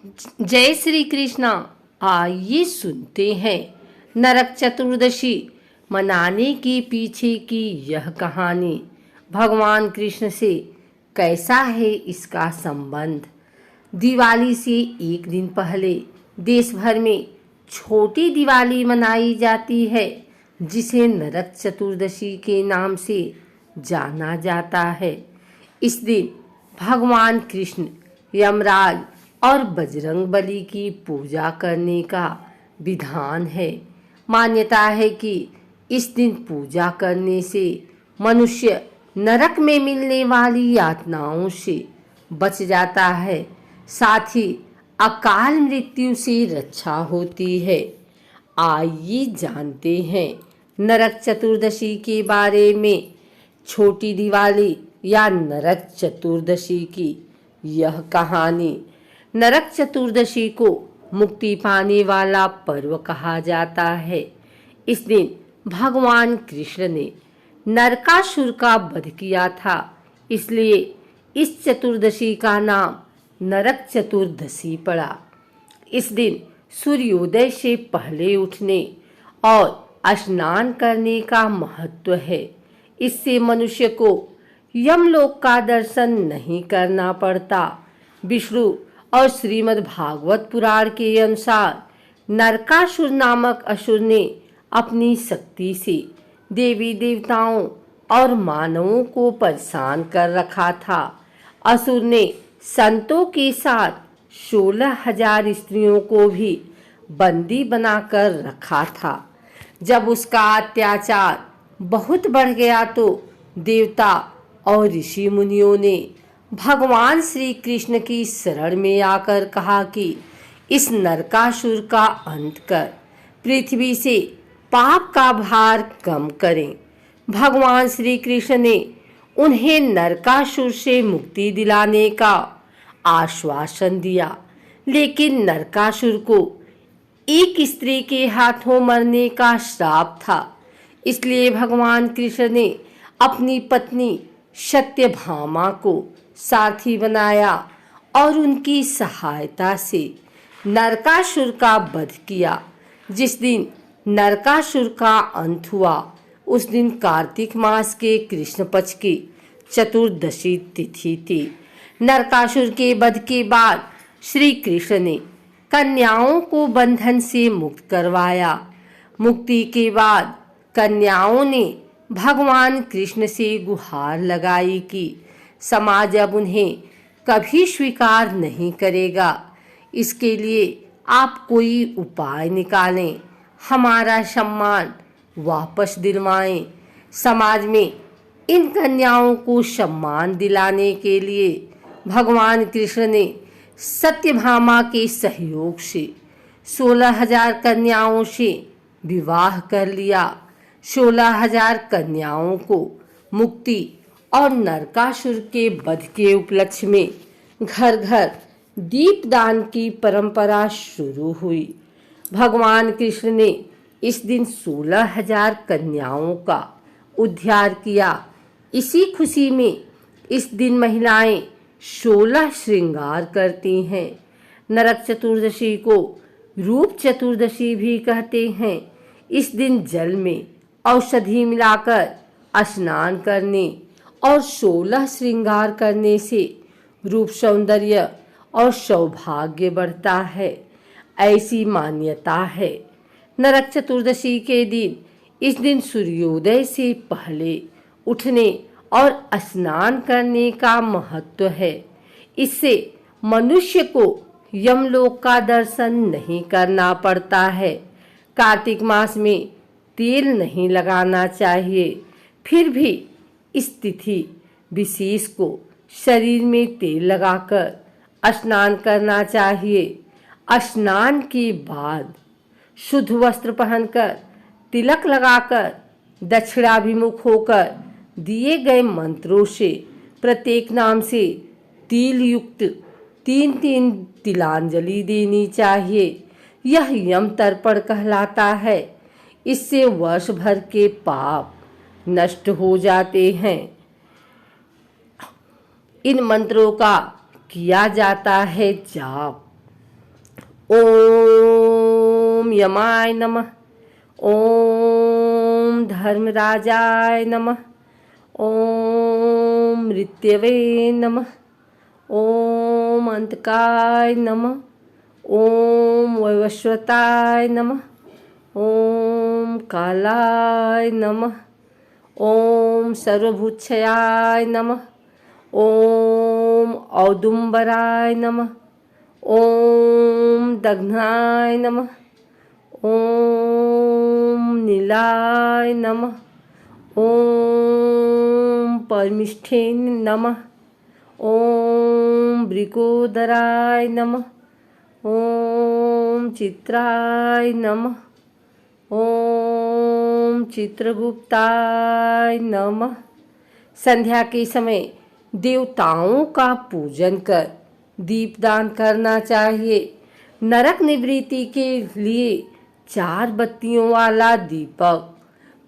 जय श्री कृष्णा। आइए सुनते हैं नरक चतुर्दशी मनाने के पीछे की यह कहानी। भगवान कृष्ण से कैसा है इसका संबंध। दिवाली से एक दिन पहले देश भर में छोटी दिवाली मनाई जाती है, जिसे नरक चतुर्दशी के नाम से जाना जाता है। इस दिन भगवान कृष्ण, यमराज और बजरंग बली की पूजा करने का विधान है। मान्यता है कि इस दिन पूजा करने से मनुष्य नरक में मिलने वाली यातनाओं से बच जाता है, साथ ही अकाल मृत्यु से रक्षा होती है। आइए जानते हैं नरक चतुर्दशी के बारे में। छोटी दिवाली या नरक चतुर्दशी की यह कहानी। नरक चतुर्दशी को मुक्ति पाने वाला पर्व कहा जाता है। इस दिन भगवान कृष्ण ने नरकासुर का वध किया था, इसलिए इस चतुर्दशी का नाम नरक चतुर्दशी पड़ा। इस दिन सूर्योदय से पहले उठने और स्नान करने का महत्व है। इससे मनुष्य को यमलोक का दर्शन नहीं करना पड़ता। विष्णु और श्रीमद् भागवत पुराण के अनुसार नरकासुर नामक असुर ने अपनी शक्ति से देवी देवताओं और मानवों को परेशान कर रखा था। असुर ने संतों के साथ 16,000 स्त्रियों को भी बंदी बनाकर रखा था। जब उसका अत्याचार बहुत बढ़ गया तो देवता और ऋषि मुनियों ने भगवान श्री कृष्ण की शरण में आकर कहा कि इस नरकासुर का अंत कर, पृथ्वी से पाप का भार कम करें। भगवान श्री कृष्ण ने उन्हें नरकासुर से मुक्ति दिलाने का आश्वासन दिया, लेकिन नरकासुर को एक स्त्री के हाथों मरने का श्राप था। इसलिए भगवान कृष्ण ने अपनी पत्नी सत्यभामा को सारथी बनाया और उनकी सहायता से नरकासुर का वध किया। जिस दिन नरकासुर का अंत हुआ, उस दिन कार्तिक मास के कृष्ण पक्ष की चतुर्दशी तिथि थी। नरकासुर के वध के बाद श्री कृष्ण ने कन्याओं को बंधन से मुक्त करवाया। मुक्ति के बाद कन्याओं ने भगवान कृष्ण से गुहार लगाई कि समाज अब उन्हें कभी स्वीकार नहीं करेगा। इसके लिए आप कोई उपाय निकालें, हमारा सम्मान वापस दिलवाएं। समाज में इन कन्याओं को सम्मान दिलाने के लिए भगवान कृष्ण ने सत्यभामा के सहयोग से 16,000 कन्याओं से विवाह कर लिया। 16,000 कन्याओं को मुक्ति और नरकासुर के वध के उपलक्ष्य में घर घर दीपदान की परंपरा शुरू हुई। भगवान कृष्ण ने इस दिन 16,000 कन्याओं का उद्धार किया। इसी खुशी में इस दिन महिलाएं 16 श्रृंगार करती हैं। नरक चतुर्दशी को रूप चतुर्दशी भी कहते हैं। इस दिन जल में औषधि मिलाकर स्नान करने और 16 श्रृंगार करने से रूप सौंदर्य और सौभाग्य बढ़ता है, ऐसी मान्यता है। नरक चतुर्दशी के दिन इस दिन सूर्योदय से पहले उठने और स्नान करने का महत्व है। इससे मनुष्य को यमलोक का दर्शन नहीं करना पड़ता है। कार्तिक मास में तेल नहीं लगाना चाहिए। फिर भी इस तिथि विशेष को शरीर में तेल लगाकर स्नान करना चाहिए। स्नान के बाद शुद्ध वस्त्र पहनकर, तिलक लगाकर, दक्षिणाभिमुख होकर दिए गए मंत्रों से प्रत्येक नाम से तिल युक्त 3-3 तिलांजलि देनी चाहिए। यह यम तर्पण कहलाता है। इससे वर्ष भर के पाप नष्ट हो जाते हैं। इन मंत्रों का किया जाता है जाप। ओम यमाय नमः। ओम धर्मराजाय नमः। ओम मृत्यवे नमः। ओम अंतकाय नमः। ओम वैवस्वताय नमः। ओम कालाय नमः। ओम सर्वभूतक्षयाय नमः। ओम औदुंबराय नमः। ओम दग्नाय नमः। ओम नीलाय नमः। ओम परमिष्ठे नमः। ओम वृकोदराय नमः। ओम चित्राय नमः। ओम चित्रगुप्ताय नमः। संध्या के समय देवताओं का पूजन कर दीपदान करना चाहिए। नरक निवृत्ति के लिए 4 बत्तियों वाला दीपक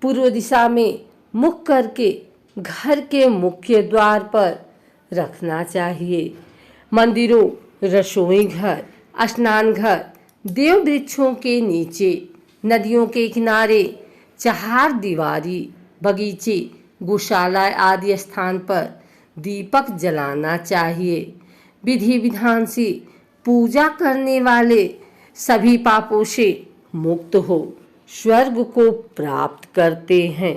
पूर्व दिशा में मुख करके घर के मुख्य द्वार पर रखना चाहिए। मंदिरों, रसोई घर, स्नान घर, देव वृक्षों के नीचे, नदियों के किनारे, चार दीवारी, बगीचे, गौशाला आदि स्थान पर दीपक जलाना चाहिए। विधि विधान से पूजा करने वाले सभी पापों से मुक्त हो स्वर्ग को प्राप्त करते हैं।